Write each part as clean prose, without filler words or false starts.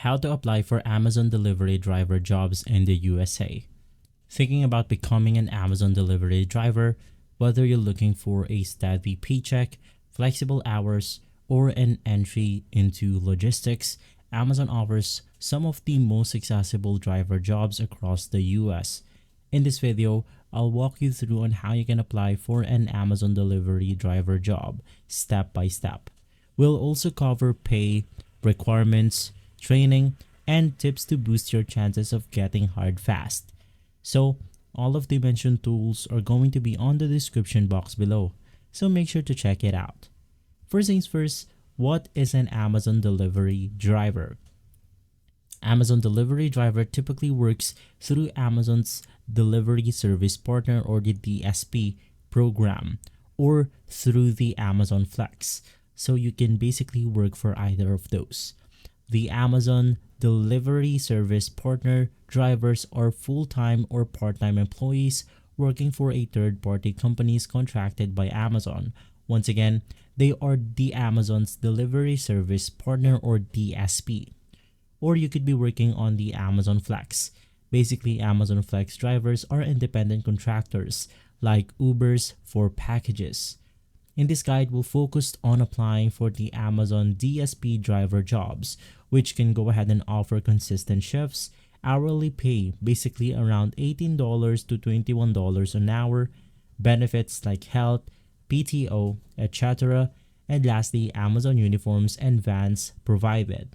How to apply for Amazon delivery driver jobs in the USA. Thinking about becoming an Amazon delivery driver, whether you're looking for a steady paycheck, flexible hours, or an entry into logistics, Amazon offers some of the most accessible driver jobs across the US. In this video, I'll walk you through on how you can apply for an Amazon delivery driver job step by step. We'll also cover pay, requirements, training, and tips to boost your chances of getting hired fast. So, all of the mentioned tools are going to be on the description box below, so make sure to check it out. First things first, what is an Amazon delivery driver? Amazon delivery driver typically works through Amazon's delivery service partner or the DSP program or through the Amazon Flex. So you can basically work for either of those. The Amazon delivery service partner drivers are full-time or part-time employees working for a third-party companies contracted by Amazon. Once again, they are the Amazon's delivery service partner or DSP. Or you could be working on the Amazon Flex. Basically, Amazon Flex drivers are independent contractors like Ubers for packages. In this guide, we'll focus on applying for the Amazon DSP driver jobs, which can go ahead and offer consistent shifts, hourly pay, basically around $18 to $21 an hour, benefits like health, PTO, etc., and lastly, Amazon uniforms and vans provided.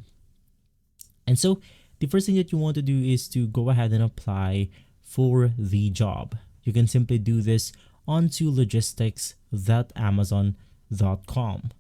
And so, the first thing that you want to do is to go ahead and apply for the job. You can simply do this onto logistics.amazon.com.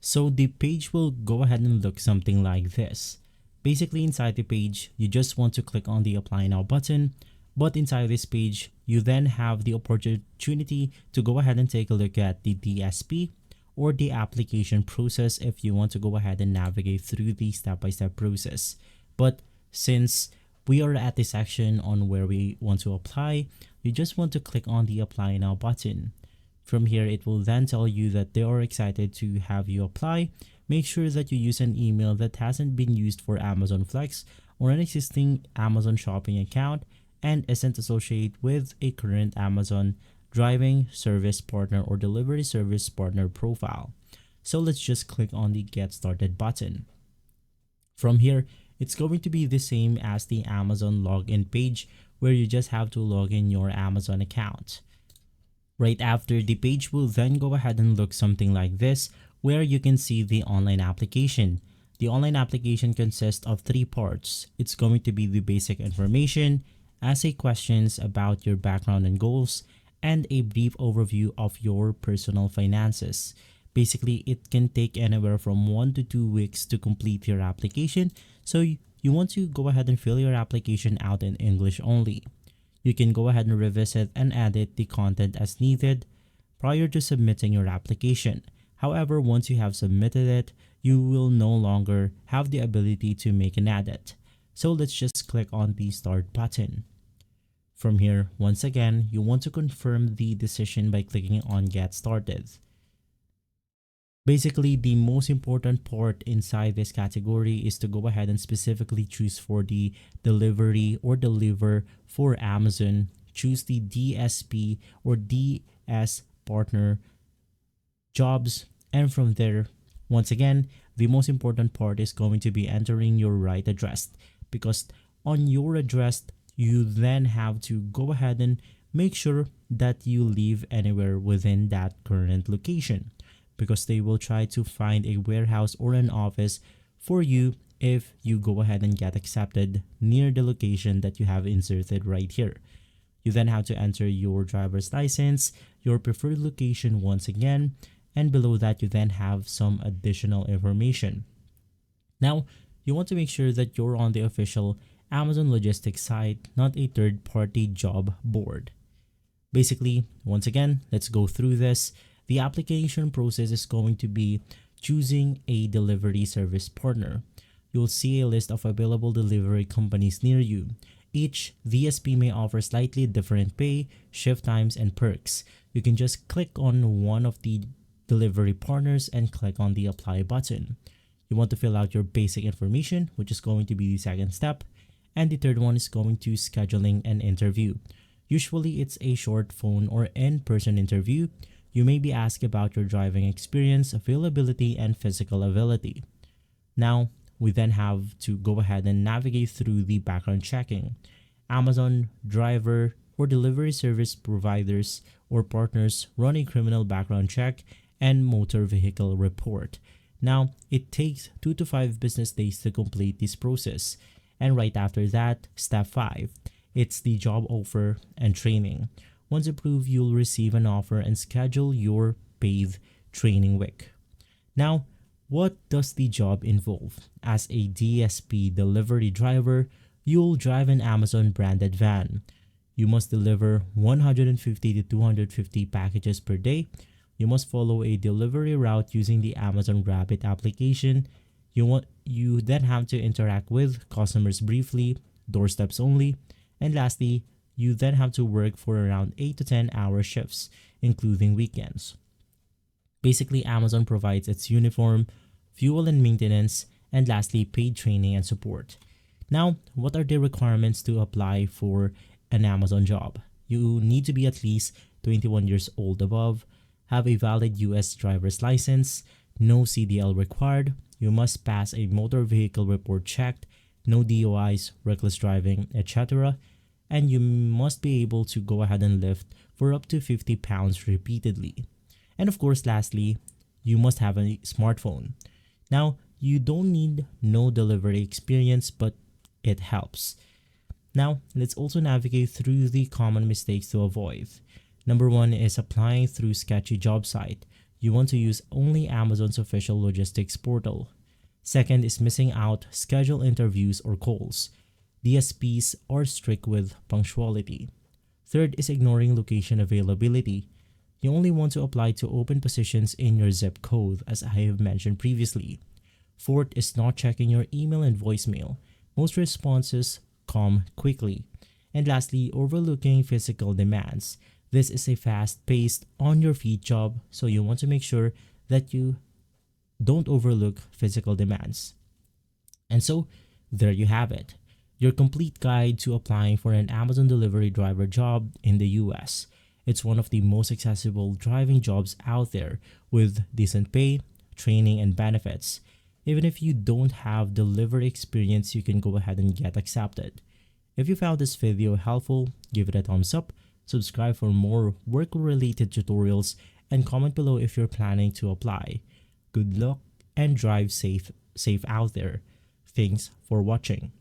So the page will go ahead and look something like this. Basically, inside the page, you just want to click on the Apply Now button. But inside this page, you then have the opportunity to go ahead and take a look at the DSP or the application process if you want to go ahead and navigate through the step-by-step process. But since we are at the section on where we want to apply, you just want to click on the Apply Now button. From here, it will then tell you that they are excited to have you apply. Make sure that you use an email that hasn't been used for Amazon Flex or an existing Amazon shopping account and isn't associated with a current Amazon driving service partner or delivery service partner profile. So let's just click on the Get Started button. From here, it's going to be the same as the Amazon login page where you just have to log in your Amazon account. Right after, the page will then go ahead and look something like this where you can see the online application. The online application consists of three parts. It's going to be the basic information, essay questions about your background and goals, and a brief overview of your personal finances. Basically, it can take anywhere from 1 to 2 weeks to complete your application, so you want to go ahead and fill your application out in English only. You can go ahead and revisit and edit the content as needed prior to submitting your application. However, once you have submitted it, you will no longer have the ability to make an edit. So let's just click on the Start button. From here, once again, you want to confirm the decision by clicking on Get Started. Basically, the most important part inside this category is to go ahead and specifically choose for the delivery or deliver for Amazon. Choose the DSP or DS partner jobs, and from there, once again, the most important part is going to be entering your right address, because on your address, you then have to go ahead and make sure that you live anywhere within that current location, because they will try to find a warehouse or an office for you if you go ahead and get accepted near the location that you have inserted right here. You then have to enter your driver's license, your preferred location once again, and below that you then have some additional information. Now, you want to make sure that you're on the official Amazon logistics site, not a third-party job board. Basically, once again, let's go through this. The application process is going to be choosing a delivery service partner. You'll see a list of available delivery companies near you. Each DSP may offer slightly different pay, shift times, and perks. You can just click on one of the delivery partners and click on the Apply button. You want to fill out your basic information, which is going to be the second step. And the third one is going to scheduling an interview. Usually it's a short phone or in-person interview. You may be asked about your driving experience, availability, and physical ability. Now, we then have to go ahead and navigate through the background checking. Amazon driver or delivery service providers or partners run a criminal background check and motor vehicle report. Now, it takes 2 to 5 business days to complete this process. And right after that, step 5, it's the job offer and training. Once approved, you'll receive an offer and schedule your paid training week. Now, what does the job involve? As a DSP delivery driver, you'll drive an Amazon branded van. You must deliver 150 to 250 packages per day. You must follow a delivery route using the Amazon Rabbit application. You then have to interact with customers briefly, doorsteps only, and lastly, you then have to work for around 8 to 10 hour shifts, including weekends. Basically, Amazon provides its uniform, fuel and maintenance, and lastly, paid training and support. Now, what are the requirements to apply for an Amazon job? You need to be at least 21 years old above, have a valid US driver's license, no CDL required, you must pass a motor vehicle report check, no DUIs, reckless driving, etc. And you must be able to go ahead and lift for up to 50 pounds repeatedly. And of course, lastly, you must have a smartphone. Now, you don't need no delivery experience, but it helps. Now, let's also navigate through the common mistakes to avoid. Number 1 is applying through sketchy job site. You want to use only Amazon's official logistics portal. Second is missing out scheduled interviews or calls. DSPs are strict with punctuality. Third is ignoring location availability. You only want to apply to open positions in your zip code, as I have mentioned previously. Fourth is not checking your email and voicemail. Most responses come quickly. And lastly, overlooking physical demands. This is a fast-paced, on-your-feet job, so you want to make sure that you don't overlook physical demands. And so, there you have it. Your complete guide to applying for an Amazon delivery driver job in the US. It's one of the most accessible driving jobs out there with decent pay, training, and benefits. Even if you don't have delivery experience, you can go ahead and get accepted. If you found this video helpful, give it a thumbs up, subscribe for more work-related tutorials, and comment below if you're planning to apply. Good luck and drive safe out there. Thanks for watching.